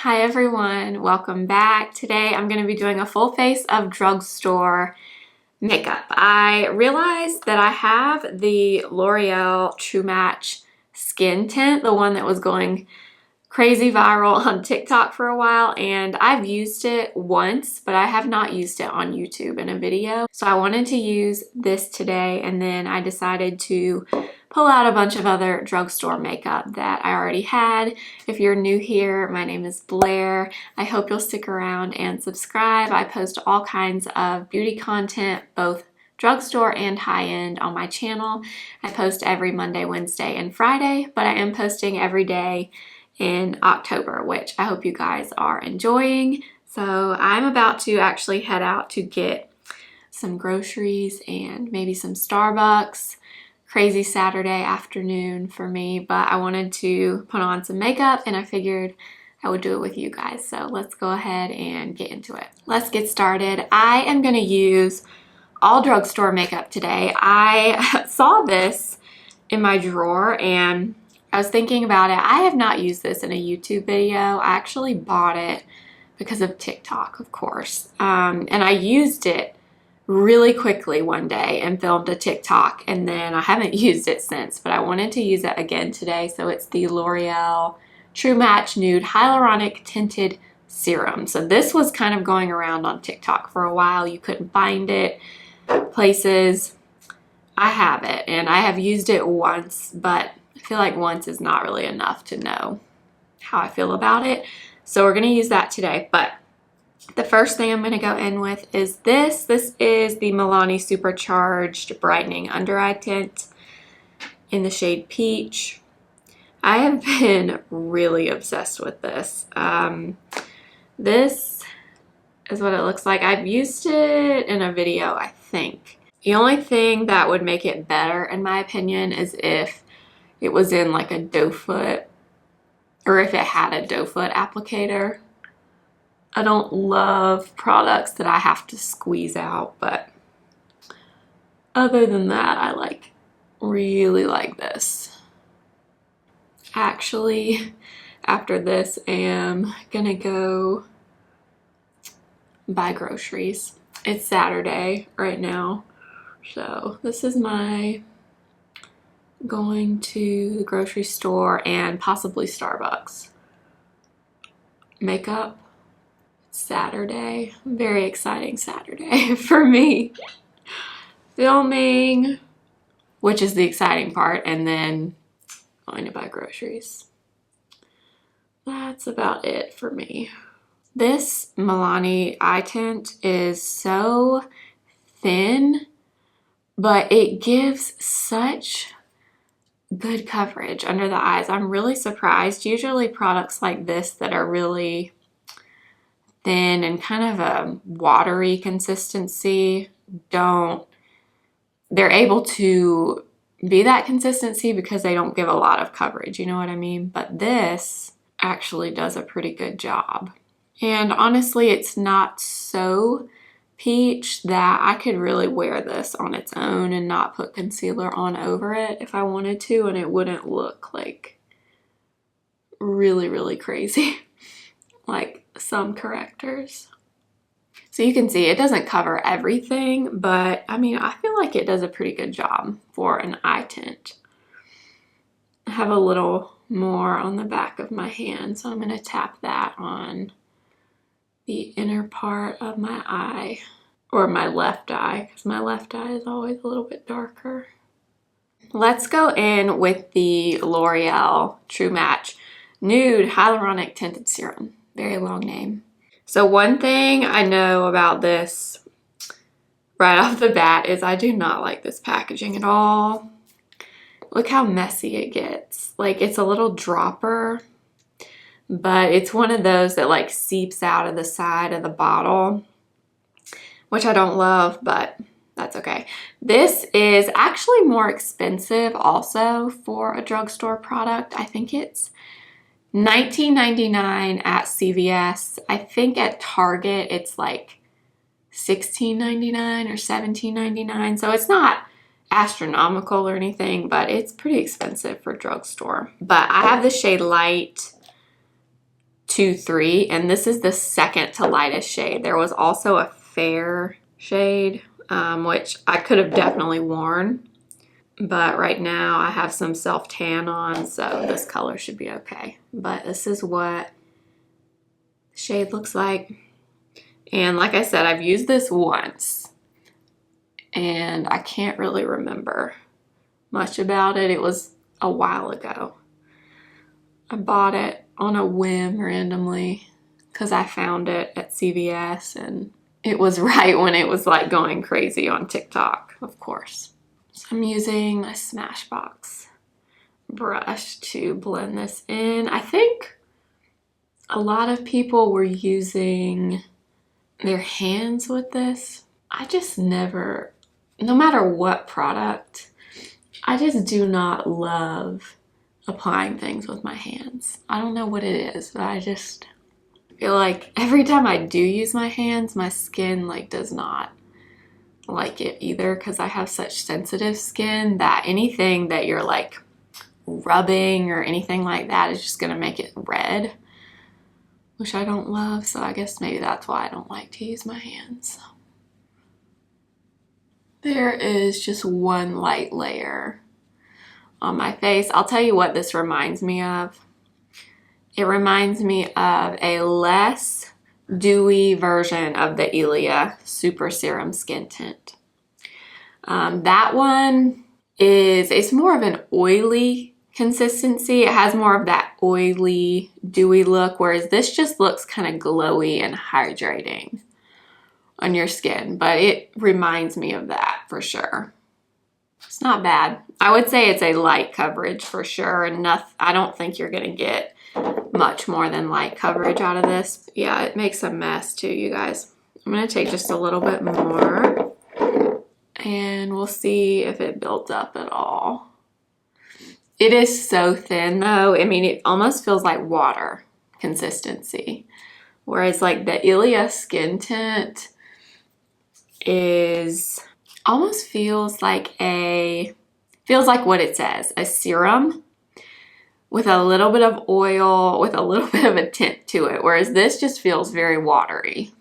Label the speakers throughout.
Speaker 1: Hi everyone, welcome back. Today I'm going to be doing a full face of drugstore makeup. I realized that I have the L'Oreal True Match Skin Tint, the one that was going crazy viral on TikTok for a while, and I've used it once, but I have not used it on YouTube in a video. So I wanted to use this today, and then I decided to pull out a bunch of other drugstore makeup that I already had. If you're new here, my name is Blair. I hope you'll stick around and subscribe. I post all kinds of beauty content, both drugstore and high-end, on my channel. I post every Monday, Wednesday, and Friday, but I am posting every day in October, which I hope you guys are enjoying. So I'm about to actually head out to get some groceries and maybe some Starbucks. Crazy Saturday afternoon for me, but I wanted to put on some makeup and I figured I would do it with you guys. So let's go ahead and get into it. Let's get started. I am gonna use all drugstore makeup today. I saw this in my drawer and I was thinking about it. I have not used this in a YouTube video. I actually bought it because of TikTok, of course. And I used it really quickly one day and filmed a TikTok, and then I haven't used it since, but I wanted to use it again today. So it's the L'Oreal True Match Nude Hyaluronic Tinted Serum. So this was kind of going around on TikTok for a while. You couldn't find it places. I have it, and I have used it once, but I feel like once is not really enough to know how I feel about it. So we're gonna use that today, but the first thing I'm gonna go in with is this. This is the Milani Supercharged Brightening Under Eye Tint in the shade Peach. I have been really obsessed with this. This is what it looks like. I've used it in a video, I think. The only thing that would make it better, in my opinion, is if it was in like a doe foot, or if it had a doe foot applicator. I don't love products that I have to squeeze out, but other than that, I really like this. Actually, after this, am gonna go buy groceries. It's Saturday right now, so this is my going to the grocery store and possibly Starbucks makeup. Saturday, very exciting Saturday for me. Filming, which is the exciting part, and then going to buy groceries. That's about it for me. This Milani eye tint is so thin, but it gives such good coverage under the eyes. I'm really surprised. Usually products like this that are really thin and kind of a watery consistency they're able to be that consistency because they don't give a lot of coverage, you know what I mean? But this actually does a pretty good job. And honestly, it's not so peach that I could really wear this on its own and not put concealer on over it if I wanted to, and it wouldn't look like really, really crazy like some correctors. So you can see it doesn't cover everything, but I mean, I feel like it does a pretty good job for an eye tint. I have a little more on the back of my hand, so I'm going to tap that on the inner part of my eye, or my left eye, because my left eye is always a little bit darker. Let's go in with the L'Oreal True Match Nude Hyaluronic Tinted Serum. Very long name. So one thing I know about this right off the bat is I do not like this packaging at all. Look how messy it gets. Like, it's a little dropper, but it's one of those that like seeps out of the side of the bottle, which I don't love, but that's okay. This is actually more expensive also for a drugstore product. I think it's $19.99 at CVS. I think at Target it's like $16.99 or $17.99. So it's not astronomical or anything, but it's pretty expensive for drugstore. But I have the shade Light 2-3, and this is the second to lightest shade. There was also a fair shade, which I could have definitely worn, but right now I have some self-tan on, so this color should be okay. But this is what the shade looks like. And like I said, I've used this once, and I can't really remember much about it. It was a while ago. I bought it on a whim randomly because I found it at CVS, and it was right when it was like going crazy on TikTok, of course. So I'm using my Smashbox brush to blend this in. I think a lot of people were using their hands with this. I just never, no matter what product, I just do not love applying things with my hands. I don't know what it is, but I just feel like every time I do use my hands, my skin like does not like it either, because I have such sensitive skin that anything that you're like rubbing or anything like that is just gonna make it red, which I don't love. So I guess maybe that's why I don't like to use my hands. There is just one light layer on my face. I'll tell you what this reminds me of. It reminds me of a less dewy version of the Ilia Super Serum Skin Tint. That one it's more of an oily consistency. It has more of that oily, dewy look, whereas this just looks kind of glowy and hydrating on your skin, but it reminds me of that for sure. It's not bad. I would say it's a light coverage for sure, and I don't think you're gonna get much more than light coverage out of this. Yeah, it makes a mess too, you guys. I'm gonna take just a little bit more, and we'll see if it builds up at all. It is so thin though. I mean, it almost feels like water consistency, whereas like the Ilia Skin Tint is almost feels like what it says, a serum with a little bit of oil, with a little bit of a tint to it, whereas this just feels very watery.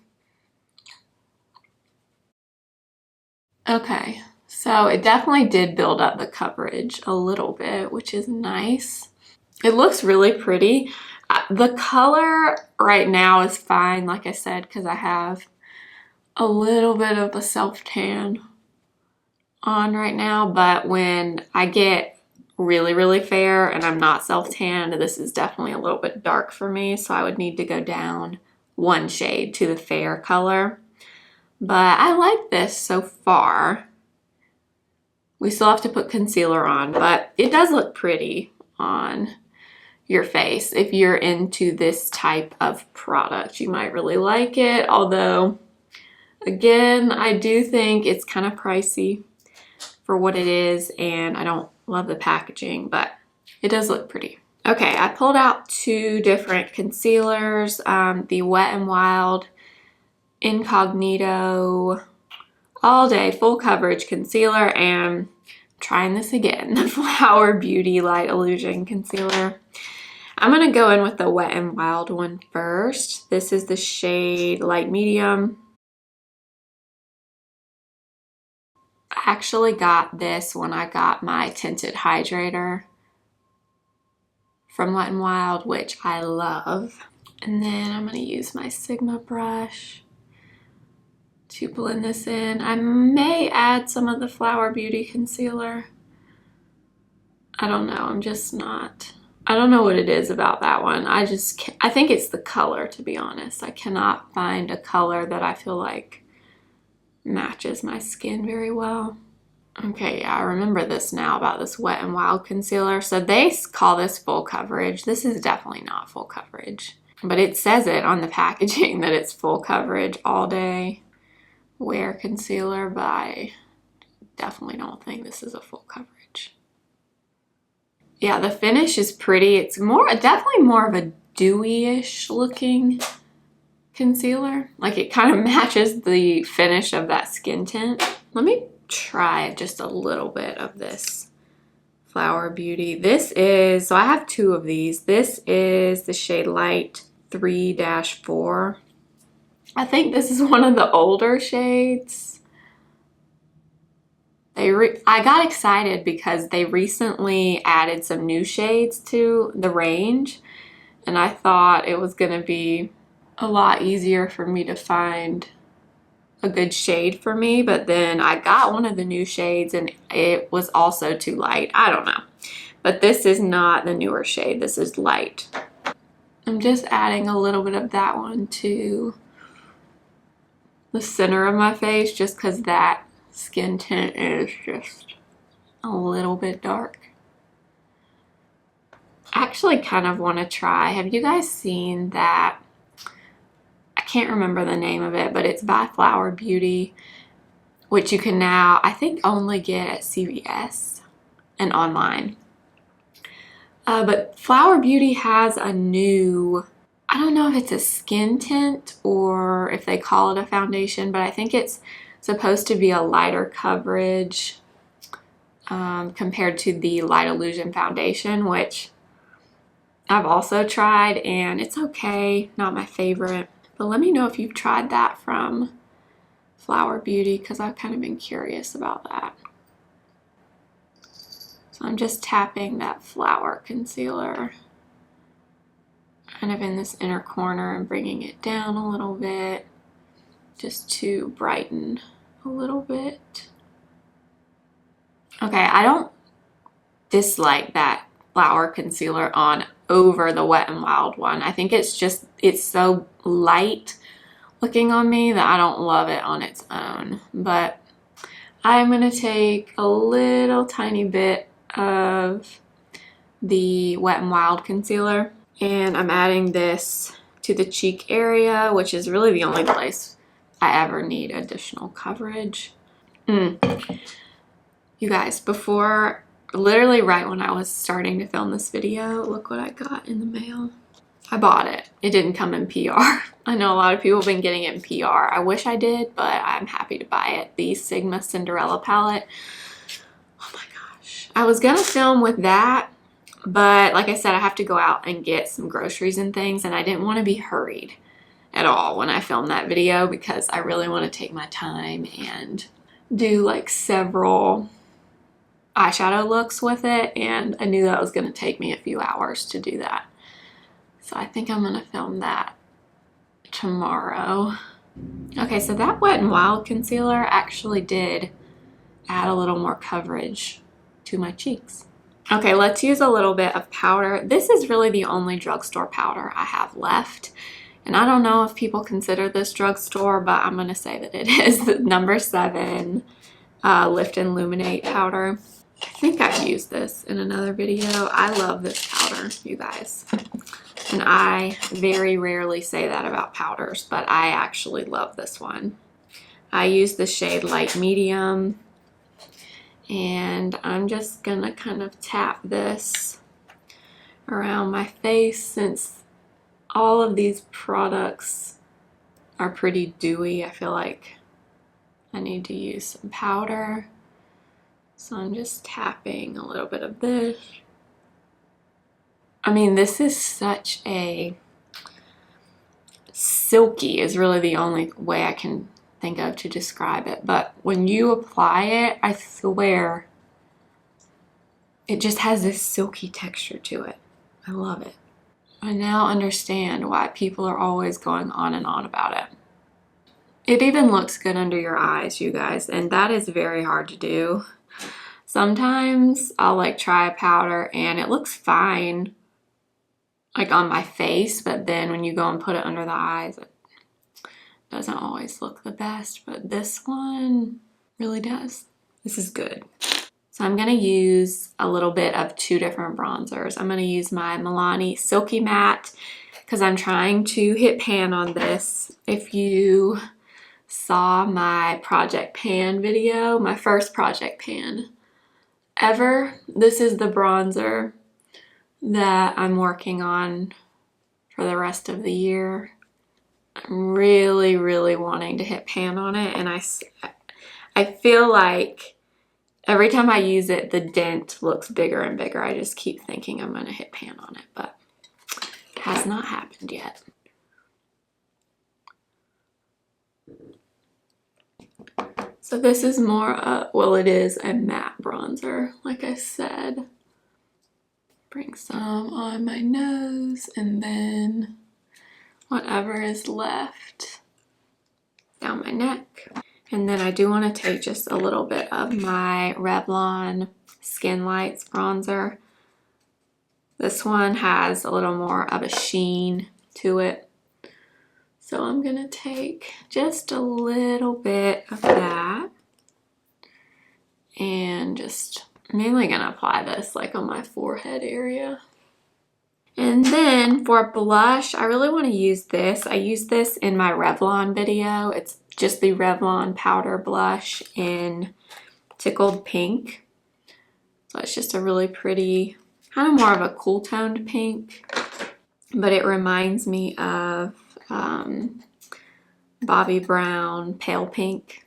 Speaker 1: Okay, so it definitely did build up the coverage a little bit, which is nice. It looks really pretty. The color right now is fine, like I said, because I have a little bit of a self-tan on right now, but when I get really, really fair and I'm not self-tanned, this is definitely a little bit dark for me, so I would need to go down one shade to the fair color. But I like this so far. We still have to put concealer on, but it does look pretty on your face. If you're into this type of product, you might really like it, although again, I do think it's kind of pricey for what it is, and I don't love the packaging, but it does look pretty. Okay, I pulled out two different concealers, the Wet n Wild Incognito All Day Full Coverage Concealer, and trying this again, the Flower Beauty Light Illusion Concealer. I'm gonna go in with the Wet n Wild one first. This is the shade Light Medium. I actually got this when I got my tinted hydrator from Wet n Wild, which I love. And then I'm gonna use my Sigma brush to blend this in. I may add some of the Flower Beauty concealer. I don't know, I'm just not, I don't know what it is about that one. I think it's the color, to be honest. I cannot find a color that I feel like matches my skin very well. Okay, yeah, I remember this now about this Wet n Wild concealer. So they call this full coverage. This is definitely not full coverage, but it says it on the packaging that it's full coverage all day wear concealer, but I definitely don't think this is a full coverage. Yeah, the finish is pretty. It's definitely more of a dewy-ish looking concealer. Like it kind of matches the finish of that skin tint. Let me try just a little bit of this Flower Beauty. This is, so I have two of these. This is the shade Light 3-4. I think this is one of the older shades. I got excited because they recently added some new shades to the range, and I thought it was gonna be a lot easier for me to find a good shade for me, but then I got one of the new shades and it was also too light. I don't know. But this is not the newer shade. This is light. I'm just adding a little bit of that one to the center of my face just because that skin tint is just a little bit dark. I actually kind of want to try. Have you guys seen that? I can't remember the name of it, but it's by Flower Beauty, which you can now, I think, only get at CVS and online. But Flower Beauty has a new, I don't know if it's a skin tint or if they call it a foundation, but I think it's supposed to be a lighter coverage compared to the Light Illusion foundation, which I've also tried and it's okay, not my favorite. But let me know if you've tried that from Flower Beauty because I've kind of been curious about that. So I'm just tapping that flower concealer kind of in this inner corner and bringing it down a little bit just to brighten a little bit. Okay, I don't dislike that flower concealer on over the Wet n Wild one. I think it's just, it's so light looking on me that I don't love it on its own. But I'm gonna take a little tiny bit of the Wet n Wild concealer and I'm adding this to the cheek area, which is really the only place I ever need additional coverage. You guys, before, literally right when I was starting to film this video, look what I got in the mail. I bought it. It didn't come in PR. I know a lot of people have been getting it in PR. I wish I did, but I'm happy to buy it. The Sigma Cinderella palette. Oh my gosh. I was gonna film with that, but like I said, I have to go out and get some groceries and things, and I didn't want to be hurried at all when I filmed that video because I really want to take my time and do like several eyeshadow looks with it, and I knew that was going to take me a few hours to do that. So I think I'm going to film that tomorrow. Okay, so that Wet n Wild concealer actually did add a little more coverage to my cheeks. Okay, let's use a little bit of powder. This is really the only drugstore powder I have left. And I don't know if people consider this drugstore, but I'm going to say that it is the number 7 Lift and Luminate powder. I think I've used this in another video. I love this powder, you guys. And I very rarely say that about powders, but I actually love this one. I use the shade Light Medium. And I'm just going to kind of tap this around my face since all of these products are pretty dewy. I feel like I need to use some powder. So I'm just tapping a little bit of this. I mean, this is such a silky is really the only way I can think of to describe it. But when you apply it, I swear it just has this silky texture to it. I love it. I now understand why people are always going on and on about it. It even looks good under your eyes, you guys, and that is very hard to do. Sometimes I'll like try a powder and it looks fine like on my face, but then when you go and put it under the eyes, it doesn't always look the best, but this one really does. This is good. So I'm going to use a little bit of 2 different bronzers. I'm going to use my Milani Silky Matte because I'm trying to hit pan on this. If you saw my Project Pan video, my first Project Pan ever, this is the bronzer that I'm working on for the rest of the year. I'm really, really wanting to hit pan on it, and I feel like every time I use it, the dent looks bigger and bigger. I just keep thinking I'm going to hit pan on it, but it has not happened yet. So this is more, well, it is a matte bronzer, like I said. Bring some on my nose and then whatever is left down my neck. And then I do want to take just a little bit of my Revlon Skin Lights bronzer. This one has a little more of a sheen to it. So I'm going to take just a little bit of that and just mainly going to apply this like on my forehead area. And then for blush, I really want to use this. I used this in my Revlon video. It's just the Revlon powder blush in Tickled Pink. So it's just a really pretty, kind of more of a cool toned pink, but it reminds me of Bobbi Brown Pale Pink.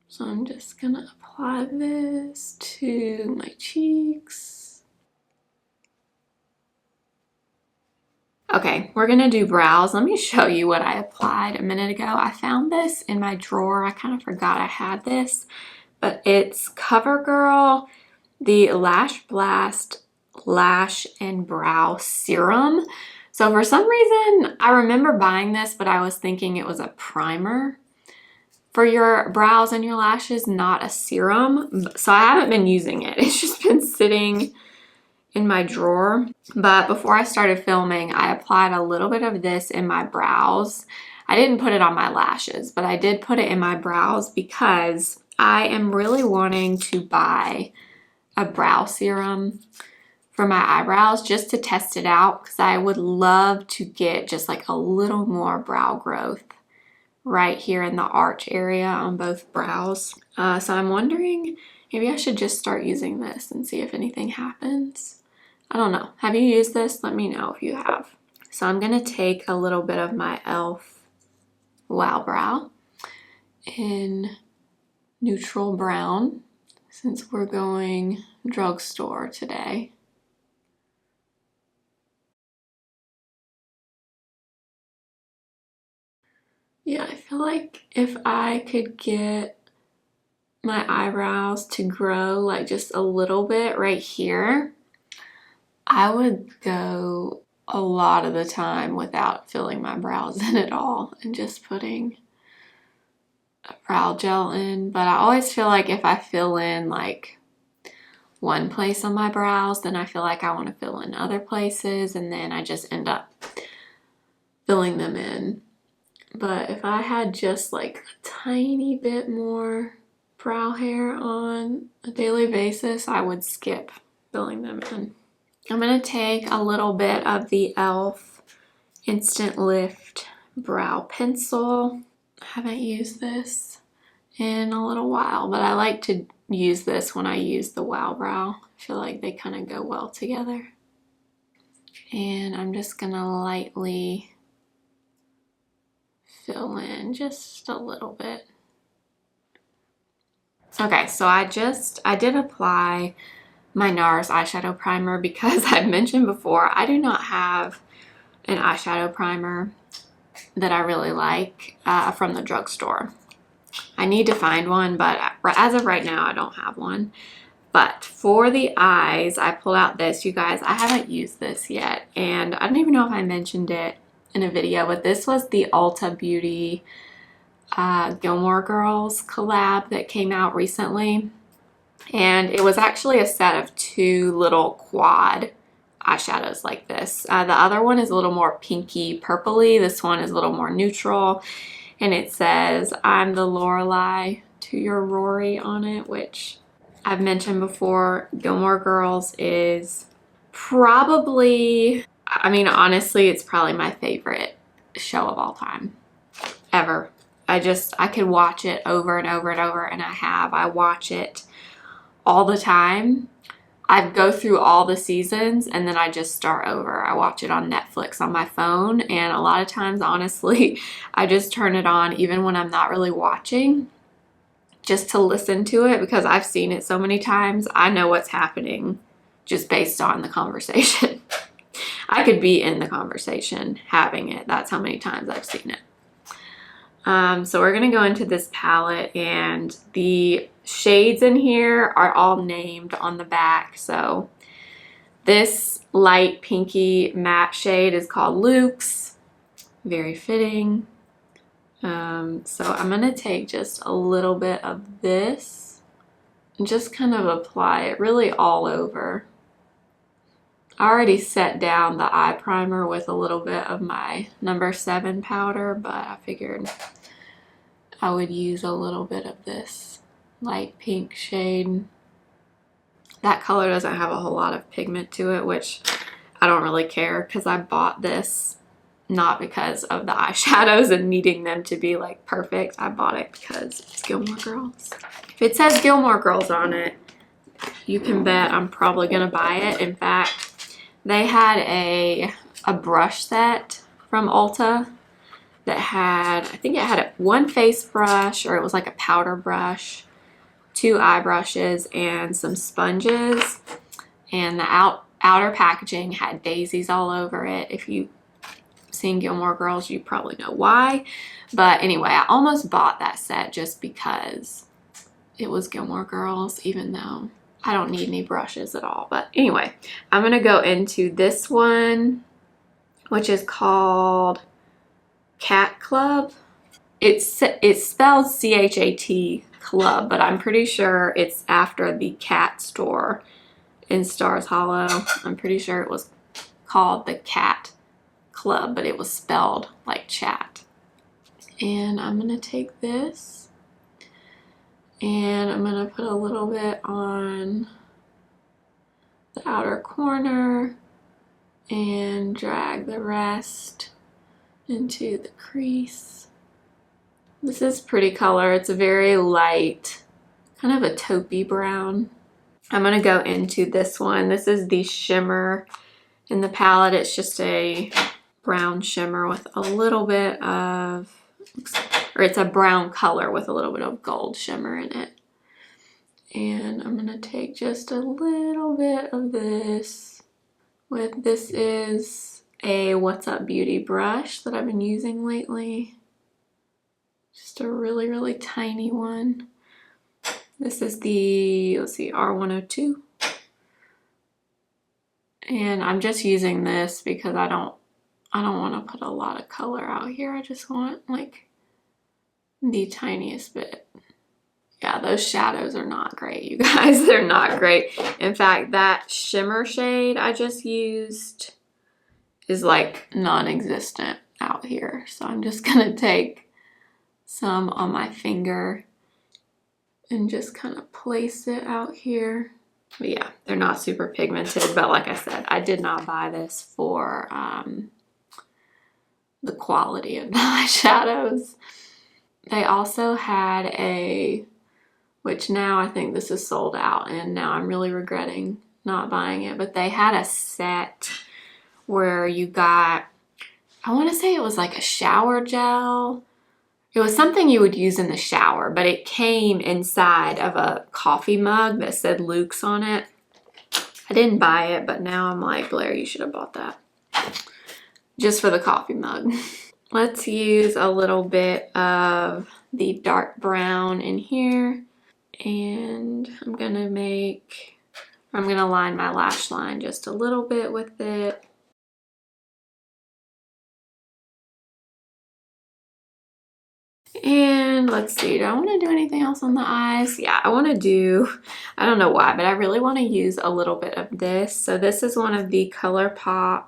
Speaker 1: So I'm just gonna apply this to my cheeks. Okay, we're gonna do brows. Let me show you what I applied a minute ago. I found this in my drawer. I kind of forgot I had this, but it's CoverGirl, the Lash Blast Lash and Brow Serum. So for some reason, I remember buying this, but I was thinking it was a primer for your brows and your lashes, not a serum. So I haven't been using it. It's just been sitting in my drawer. But before I started filming, I applied a little bit of this in my brows. I didn't put it on my lashes, but I did put it in my brows because I am really wanting to buy a brow serum for my eyebrows just to test it out, because I would love to get just like a little more brow growth right here in the arch area on both brows. So I'm wondering, maybe I should just start using this and see if anything happens. I don't know. Have you used this? Let me know if you have. So I'm going to take a little bit of my e.l.f. Wow Brow in neutral brown, since we're going drugstore today. Yeah, I feel like if I could get my eyebrows to grow like just a little bit right here, I would go a lot of the time without filling my brows in at all and just putting a brow gel in. But I always feel like if I fill in like one place on my brows, then I feel like I want to fill in other places, and then I just end up filling them in. But if I had just like a tiny bit more brow hair on a daily basis, I would skip filling them in. I'm going to take a little bit of the e.l.f. Instant Lift Brow Pencil. I haven't used this in a little while, but I like to use this when I use the Wow Brow. I feel like they kind of go well together. And I'm just going to lightly fill in just a little bit. Okay, so I did apply my NARS eyeshadow primer because I've mentioned before I do not have an eyeshadow primer that I really like from the drugstore. I need to find one, but as of right now I don't have one. But for the eyes, I pulled out this. You guys, I haven't used this yet, and I don't even know if I mentioned it in a video, but this was the Ulta Beauty Gilmore Girls collab that came out recently, and it was actually a set of two little quad eyeshadows like this. The other one is a little more pinky purpley. This one is a little more neutral, and it says "I'm the Lorelai to your Rory" on it, which I've mentioned before. Gilmore Girls is probably, I mean, honestly, it's probably my favorite show of all time, ever. I could watch it over and over and over, and I watch it all the time. I go through all the seasons and then I just start over. I watch it on Netflix on my phone, and a lot of times, honestly, I just turn it on even when I'm not really watching, just to listen to it, because I've seen it so many times. I know what's happening just based on the conversation. I could be in the conversation having it. That's how many times I've seen it. So we're gonna go into this palette, and the shades in here are all named on the back. So this light pinky matte shade is called Luke's. Very fitting. So I'm gonna take just a little bit of this and just kind of apply it really all over. I already set down the eye primer with a little bit of my number 7 powder, but I figured I would use a little bit of this light pink shade. That color doesn't have a whole lot of pigment to it, which I don't really care because I bought this not because of the eyeshadows and needing them to be like perfect. I bought it because it's Gilmore Girls. If it says Gilmore Girls on it, you can bet I'm probably gonna buy it. In fact, they had a brush set from Ulta that had, I think it had one face brush, or it was like a powder brush, 2 eye brushes, and some sponges. And the outer packaging had daisies all over it. If you've seen Gilmore Girls, you probably know why. But anyway, I almost bought that set just because it was Gilmore Girls, even though I don't need any brushes at all. But anyway, I'm gonna go into this one, which is called Cat Club. It's spelled C-H-A-T Club, but I'm pretty sure it's after the cat store in Stars Hollow. I'm pretty sure it was called the Cat Club, but it was spelled like chat. And I'm gonna take this and I'm gonna put a little bit on the outer corner and drag the rest into the crease. This is pretty color. It's a very light, kind of a taupey brown. I'm gonna go into this one. This is the shimmer in the palette. It's just a brown shimmer with a little bit of, or it's a brown color with a little bit of gold shimmer in it. And I'm gonna take just a little bit of this this is a What's Up Beauty brush that I've been using lately. Just a really, really tiny one. This is the, let's see, R102. And I'm just using this because I don't want to put a lot of color out here. I just want like the tiniest bit. Yeah, those shadows are not great, you guys. They're not great. In fact, that shimmer shade I just used is like non-existent out here. So I'm just gonna take some on my finger and just kind of place it out here. But yeah, they're not super pigmented, but like I said, I did not buy this for the quality of the eyeshadows. They also had a, which now I think this is sold out and now I'm really regretting not buying it, but they had a set where you got, I want to say it was like a shower gel. It was something you would use in the shower, but it came inside of a coffee mug that said Luke's on it. I didn't buy it, but now I'm like, Blair, you should have bought that. Just for the coffee mug. Let's use a little bit of the dark brown in here. And I'm gonna line my lash line just a little bit with it. And let's see, do I want to do anything else on the eyes? Yeah, I want to do, I don't know why, but I really want to use a little bit of this. So this is one of the ColourPop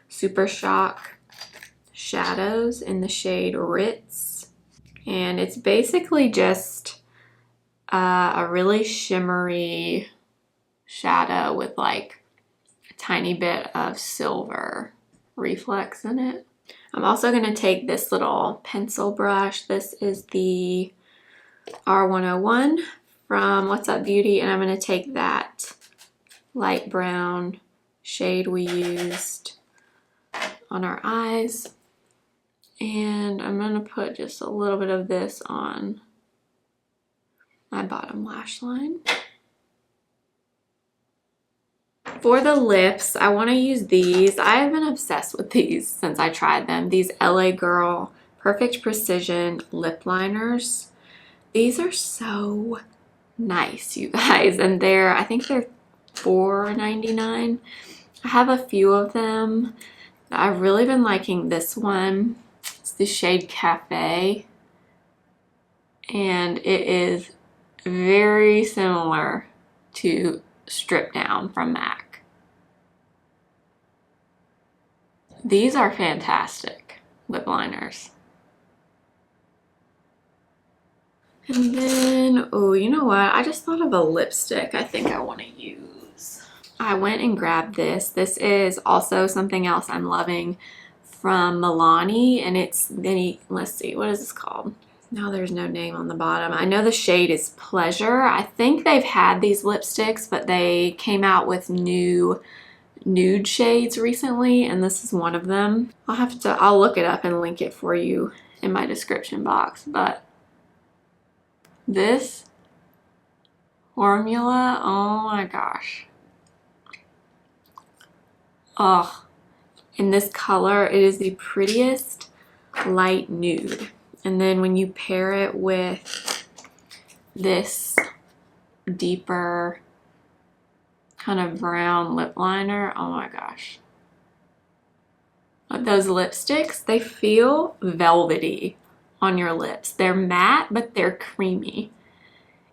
Speaker 1: Super Shock shadows in the shade Ritz. And it's basically just a really shimmery shadow with like a tiny bit of silver reflex in it. I'm also going to take this little pencil brush. This is the R101 from What's Up Beauty, and I'm going to take that light brown shade we used on our eyes, and I'm going to put just a little bit of this on my bottom lash line. For the lips, I want to use these. I have been obsessed with these since I tried them. These LA Girl Perfect Precision lip liners. These are so nice, you guys, and I think they're $4.99. I have a few of them. I've really been liking this one. It's the shade Cafe, and it is very similar to Strip Down from MAC. These are fantastic lip liners. And then, oh, you know what? I just thought of a lipstick I think I want to use. I went and grabbed this. This is also something else I'm loving from Milani, and it's the, let's see, what is this called? Now there's no name on the bottom. I know the shade is Pleasure. I think they've had these lipsticks, but they came out with new nude shades recently, and this is one of them. I'll look it up and link it for you in my description box, but this formula, oh my gosh. Oh, in this color, it is the prettiest light nude. And then when you pair it with this deeper kind of brown lip liner, oh my gosh. Those lipsticks, they feel velvety on your lips. They're matte, but they're creamy.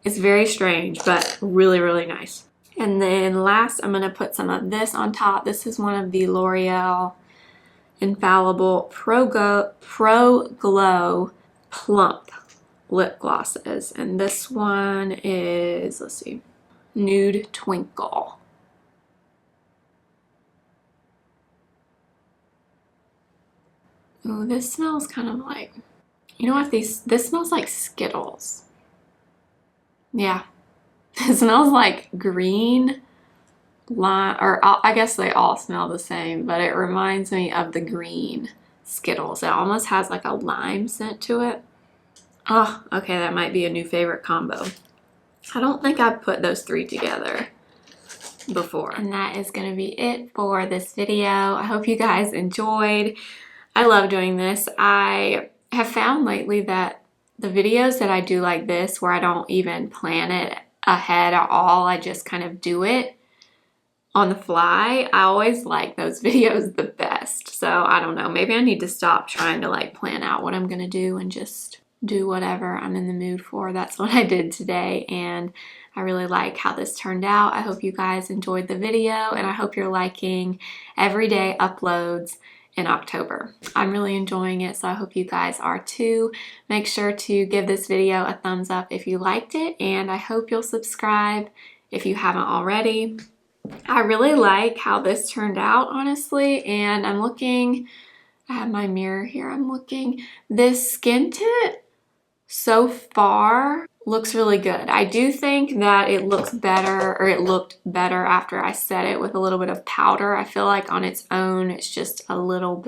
Speaker 1: It's very strange, but really, really nice. And then last, I'm gonna put some of this on top. This is one of the L'Oreal Infallible Pro Glow Plump lip glosses. And this one is, let's see, Nude Twinkle. Ooh, this smells kind of like, you know what, this smells like Skittles. Yeah, it smells like green lime, or I guess they all smell the same, but it reminds me of the green Skittles. It almost has like a lime scent to it. Oh, okay, that might be a new favorite combo. I don't think I've put those three together before. And that is going to be it for this video. I hope you guys enjoyed. I love doing this. I have found lately that the videos that I do like this, where I don't even plan it ahead at all, I just kind of do it on the fly, I always like those videos the best. So I don't know, maybe I need to stop trying to like plan out what I'm gonna do and just do whatever I'm in the mood for. That's what I did today, and I really like how this turned out. I hope you guys enjoyed the video, and I hope you're liking everyday uploads in October. I'm really enjoying it, so I hope you guys are too. Make sure to give this video a thumbs up if you liked it, and I hope you'll subscribe if you haven't already. I really like how this turned out, honestly, and I'm looking, I have my mirror here, I'm looking. This skin tint so far looks really good. I do think that it looks better, or it looked better after I set it with a little bit of powder. I feel like on its own, it's just a little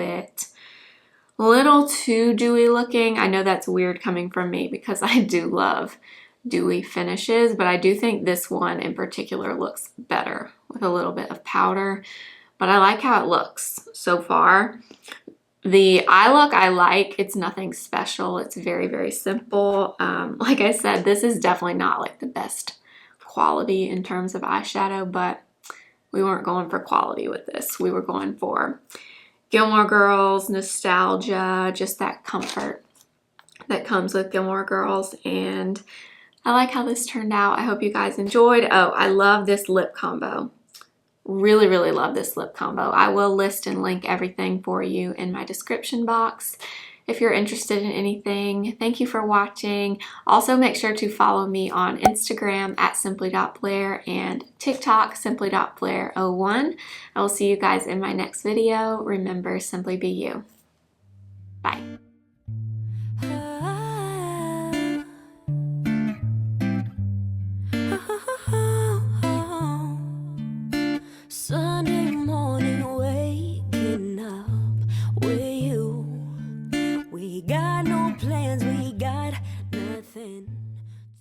Speaker 1: too dewy looking. I know that's weird coming from me because I do love dewy finishes, but I do think this one in particular looks better with a little bit of powder. But I like how it looks so far. The eye look I like, it's nothing special. It's very, very simple. Like I said, this is definitely not like the best quality in terms of eyeshadow, but we weren't going for quality with this. We were going for Gilmore Girls, nostalgia, just that comfort that comes with Gilmore Girls. And I like how this turned out. I hope you guys enjoyed. Oh, I love this lip combo. Really, really love this lip combo. I will list and link everything for you in my description box if you're interested in anything. Thank you for watching. Also, make sure to follow me on Instagram at simply.blair and TikTok simply.blair01. I will see you guys in my next video. Remember, simply be you. Bye.